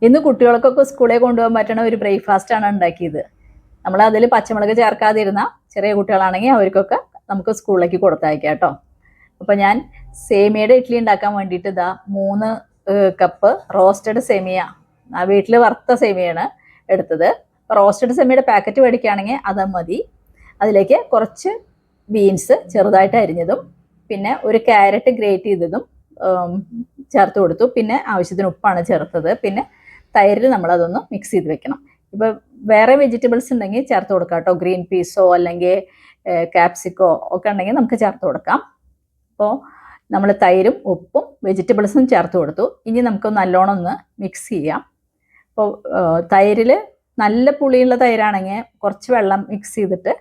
ഇന്ന് കുട്ടികൾക്കൊക്കെ സ്കൂളിൽ കൊണ്ടുപോകാൻ പറ്റുന്ന ഒരു ബ്രേക്ക്ഫാസ്റ്റാണ് ഉണ്ടാക്കിയത്. നമ്മൾ അതിൽ പച്ചമുളക് ചേർക്കാതിരുന്ന ചെറിയ കുട്ടികളാണെങ്കിൽ അവർക്കൊക്കെ നമുക്ക് സ്കൂളിലേക്ക് കൊടുത്തയക്കാം കേട്ടോ. അപ്പോൾ ഞാൻ സേമിയയുടെ ഇഡ്ഡലി ഉണ്ടാക്കാൻ വേണ്ടിയിട്ട് ഇതാ 3 കപ്പ് റോസ്റ്റഡ് സേമിയ, വീട്ടിൽ വറുത്ത സേമിയാണ് എടുത്തത്. റോസ്റ്റഡ് സേമിയയുടെ പാക്കറ്റ് മേടിക്കുകയാണെങ്കിൽ അത് മതി. അതിലേക്ക് കുറച്ച് ബീൻസ് ചെറുതായിട്ട് അരിഞ്ഞതും പിന്നെ ഒരു ക്യാരറ്റ് ഗ്രേറ്റ് ചെയ്തതും ചേർത്ത് കൊടുത്തു. പിന്നെ ആവശ്യത്തിന് ഉപ്പാണ് ചേർത്തത്. പിന്നെ തൈരിൽ നമ്മളതൊന്ന് മിക്സ് ചെയ്ത് വെക്കണം. ഇപ്പോൾ വേറെ വെജിറ്റബിൾസ് ഉണ്ടെങ്കിൽ ചേർത്ത് കൊടുക്കാം കേട്ടോ. ഗ്രീൻ പീസോ അല്ലെങ്കിൽ ക്യാപ്സിക്കോ ഒക്കെ ഉണ്ടെങ്കിൽ നമുക്ക് ചേർത്ത് കൊടുക്കാം. അപ്പോൾ നമ്മൾ തൈരും ഉപ്പും വെജിറ്റബിൾസും ചേർത്ത് കൊടുത്തു. ഇനി നമുക്ക് നല്ലോണം ഒന്ന് മിക്സ് ചെയ്യാം. അപ്പോൾ തൈരിൽ നല്ല പുളിയുള്ള തൈരാണെങ്കിൽ കുറച്ച് വെള്ളം മിക്സ് ചെയ്തിട്ട്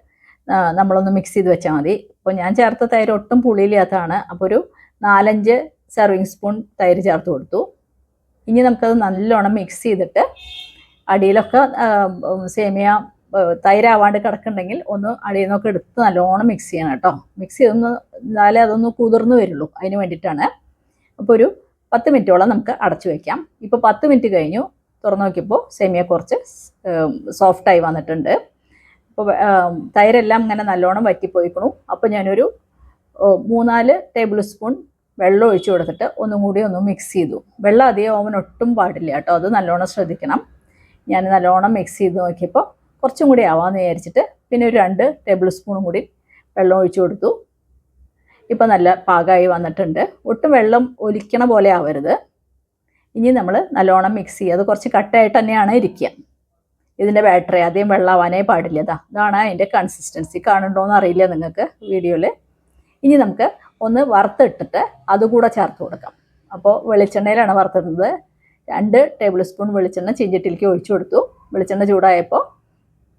നമ്മളൊന്ന് മിക്സ് ചെയ്ത് വെച്ചാൽ മതി. അപ്പോൾ ഞാൻ ചേർത്ത തൈര് ഒട്ടും പുളിയില്ലാത്തതാണ്. അപ്പോൾ ഒരു 4-5 സെർവിങ് സ്പൂൺ തൈര് ചേർത്ത് കൊടുത്തു. ഇനി നമുക്കത് നല്ലോണം മിക്സ് ചെയ്തിട്ട് അടിയിലൊക്കെ സേമിയ തൈരാവാണ്ട് കിടക്കുന്നുണ്ടെങ്കിൽ ഒന്ന് അടിയിൽ നിന്നൊക്കെ എടുത്ത് നല്ലോണം മിക്സ് ചെയ്യണം കേട്ടോ. മിക്സ് ചെയ്തൊന്ന് എന്നാലേ അതൊന്ന് കുതിർന്ന് വരുള്ളൂ, അതിന് വേണ്ടിയിട്ടാണ്. അപ്പോൾ ഒരു 10 മിനിറ്റോളം നമുക്ക് അടച്ചു വയ്ക്കാം. ഇപ്പോൾ 10 മിനിറ്റ് കഴിഞ്ഞു. തുറന്നു നോക്കിയപ്പോൾ സേമിയ കുറച്ച് സോഫ്റ്റായി വന്നിട്ടുണ്ട്. അപ്പോൾ തൈരെല്ലാം ഇങ്ങനെ നല്ലോണം വറ്റിപ്പോയിക്കണു. അപ്പോൾ ഞാനൊരു 3-4 ടേബിൾ സ്പൂൺ വെള്ളം ഒഴിച്ചു കൊടുത്തിട്ട് ഒന്നും കൂടി ഒന്ന് മിക്സ് ചെയ്തു. വെള്ളം അധികം ഓവൻ ഒട്ടും പാടില്ല കേട്ടോ, അത് നല്ലോണം ശ്രദ്ധിക്കണം. ഞാൻ നല്ലോണം മിക്സ് ചെയ്ത് നോക്കിയപ്പോൾ കുറച്ചും കൂടി ആവാമെന്ന് വിചാരിച്ചിട്ട് പിന്നെ ഒരു 2 ടേബിൾ സ്പൂണും കൂടി വെള്ളം ഒഴിച്ചു കൊടുത്തു. ഇപ്പോൾ നല്ല പാകമായി വന്നിട്ടുണ്ട്. ഒട്ടും വെള്ളം ഒലിക്കണ പോലെ ആവരുത്. ഇനി നമ്മൾ നല്ലോണം മിക്സ് ചെയ്യുക. അത് കുറച്ച് കട്ടയായിട്ട് തന്നെയാണ് ഇരിക്കുക. ഇതിൻ്റെ ബാറ്ററി അധികം വെള്ളമാവാനേ പാടില്ല. ഇതാണ് അതിൻ്റെ കൺസിസ്റ്റൻസി. കാണുന്നുണ്ടോയെന്ന് അറിയില്ല നിങ്ങൾക്ക് വീഡിയോയിൽ. ഇനി നമുക്ക് ഒന്ന് വറുത്തിട്ടിട്ട് അതുകൂടെ ചേർത്ത് കൊടുക്കാം. അപ്പോൾ വെളിച്ചെണ്ണയിലാണ് വറുത്തിടുന്നത്. 2 ടേബിൾ സ്പൂൺ വെളിച്ചെണ്ണ ചീഞ്ചട്ടിയിലേക്ക് ഒഴിച്ചു കൊടുത്തു. വെളിച്ചെണ്ണ ചൂടായപ്പോൾ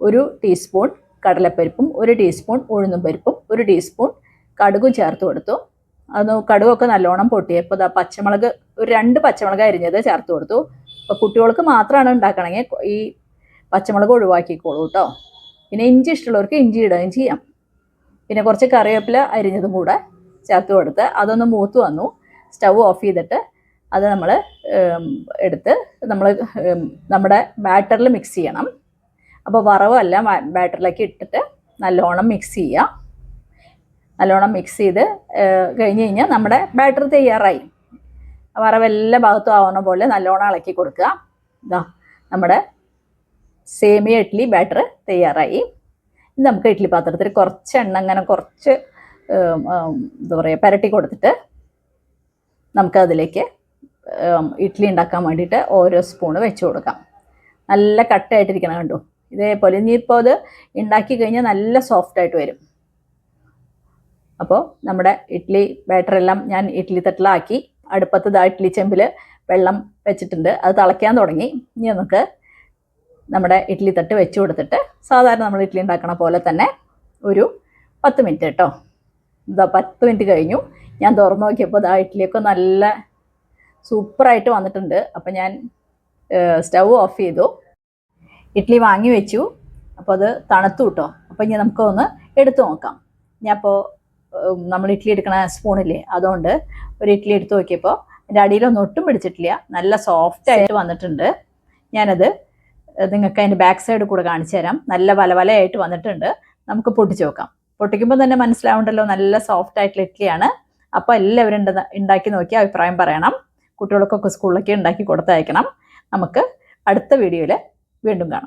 1 ടീസ്പൂൺ കടലപ്പരിപ്പും 1 ടീസ്പൂൺ ഉഴുന്നും പരിപ്പും 1 ടീസ്പൂൺ കടുകും ചേർത്ത് കൊടുത്തു. അത് കടുകൊക്കെ നല്ലോണം പൊട്ടിയപ്പോൾ പച്ചമുളക് ഒരു 2 പച്ചമുളക് അരിഞ്ഞത് ചേർത്ത് കൊടുത്തു. അപ്പോൾ കുട്ടികൾക്ക് മാത്രമാണ് ഉണ്ടാക്കണമെങ്കിൽ ഈ പച്ചമുളക് ഒഴിവാക്കിക്കോളൂ കേട്ടോ. പിന്നെ ഇഞ്ചി ഇഷ്ടമുള്ളവർക്ക് ഇഞ്ചി ഇടുകയും ചെയ്യാം. പിന്നെ കുറച്ച് കറിവേപ്പില അരിഞ്ഞതും കൂടെ ചേർത്ത് കൊടുത്ത് അതൊന്ന് മൂത്ത് വന്നു. സ്റ്റവ് ഓഫ് ചെയ്തിട്ട് അത് നമ്മൾ എടുത്ത് നമ്മുടെ ബാറ്ററിൽ മിക്സ് ചെയ്യണം. അപ്പോൾ വറവല്ല ബാറ്ററിലേക്ക് ഇട്ടിട്ട് നല്ലോണം മിക്സ് ചെയ്യുക. നല്ലോണം മിക്സ് ചെയ്ത് കഴിഞ്ഞ് കഴിഞ്ഞാൽ നമ്മുടെ ബാറ്റർ തയ്യാറായി. വറവ് എല്ലാ ഭാഗത്തും ആവുന്ന പോലെ നല്ലോണം ഇളക്കി കൊടുക്കുക. ഇതാ നമ്മുടെ സേമിയ ഇഡ്ഡലി ബാറ്റർ തയ്യാറായി. ഇത് നമുക്ക് ഇഡ്ഡലി പാത്രത്തിൽ കുറച്ച് എണ്ണ ഇങ്ങനെ കുറച്ച് എന്താ പറയുക പുരട്ടി കൊടുത്തിട്ട് നമുക്കതിലേക്ക് ഇഡ്ഡലി ഉണ്ടാക്കാൻ വേണ്ടിയിട്ട് ഓരോ സ്പൂണ് വെച്ച് കൊടുക്കാം. നല്ല കട്ടയായിട്ടിരിക്കണം കണ്ടു. ഇതേപോലെ ഇനിയിപ്പോൾ അത് ഉണ്ടാക്കി കഴിഞ്ഞാൽ നല്ല സോഫ്റ്റായിട്ട് വരും. അപ്പോൾ നമ്മുടെ ഇഡ്ഡലി ബാറ്ററെല്ലാം ഞാൻ ഇഡ്ഡലി തട്ടിലാക്കി അടുപ്പത്ത് ഇഡ്ഡലി ചെമ്പിൽ വെള്ളം വെച്ചിട്ടുണ്ട്. അത് തിളയ്ക്കാൻ തുടങ്ങി. ഇനി നമുക്ക് നമ്മുടെ ഇഡ്ഡലി തട്ട് വെച്ച് കൊടുത്തിട്ട് സാധാരണ നമ്മൾ ഇഡ്ഡലി ഉണ്ടാക്കണ പോലെ തന്നെ ഒരു 10 മിനിറ്റ് കേട്ടോ. 10 മിനിറ്റ് കഴിഞ്ഞു. ഞാൻ തുറന്നു നോക്കിയപ്പോൾ ഇഡ്ഡലിയൊക്കെ നല്ല സൂപ്പറായിട്ട് വന്നിട്ടുണ്ട്. അപ്പോൾ ഞാൻ സ്റ്റവ് ഓഫ് ചെയ്തു. ഇഡ്ഡലി വാങ്ങി വെച്ചു. അപ്പോൾ അത് തണുത്തു കേട്ടോ. അപ്പോൾ ഇനി നമുക്കൊന്ന് എടുത്തു നോക്കാം. ഞാനിപ്പോൾ നമ്മൾ ഇഡ്ഡലി എടുക്കണ സ്പൂണില്ലേ, അതുകൊണ്ട് ഒരു ഇഡ്ഡലി എടുത്ത് നോക്കിയപ്പോൾ എൻ്റെ അടിയിലൊന്നും ഒട്ടും പിടിച്ചിട്ടില്ല. നല്ല സോഫ്റ്റായിട്ട് വന്നിട്ടുണ്ട്. ഞാനത് നിങ്ങൾക്ക് അതിൻ്റെ ബാക്ക് സൈഡ് കൂടെ കാണിച്ചു തരാം. നല്ല വലവലയായിട്ട് വന്നിട്ടുണ്ട്. നമുക്ക് പൊട്ടിച്ച് നോക്കാം. പൊട്ടിക്കുമ്പോൾ തന്നെ മനസ്സിലാവുണ്ടല്ലോ നല്ല സോഫ്റ്റ് ആയിട്ടുള്ള ഇഡ്ഡലിയാണ്. അപ്പോൾ എല്ലാവരും ഉണ്ടാക്കി നോക്കി അഭിപ്രായം പറയണം. കുട്ടികൾക്കൊക്കെ സ്കൂളിലൊക്കെ ഉണ്ടാക്കി കൊടുത്തയക്കണം. നമുക്ക് അടുത്ത വീഡിയോയിൽ വീണ്ടും കാണാം.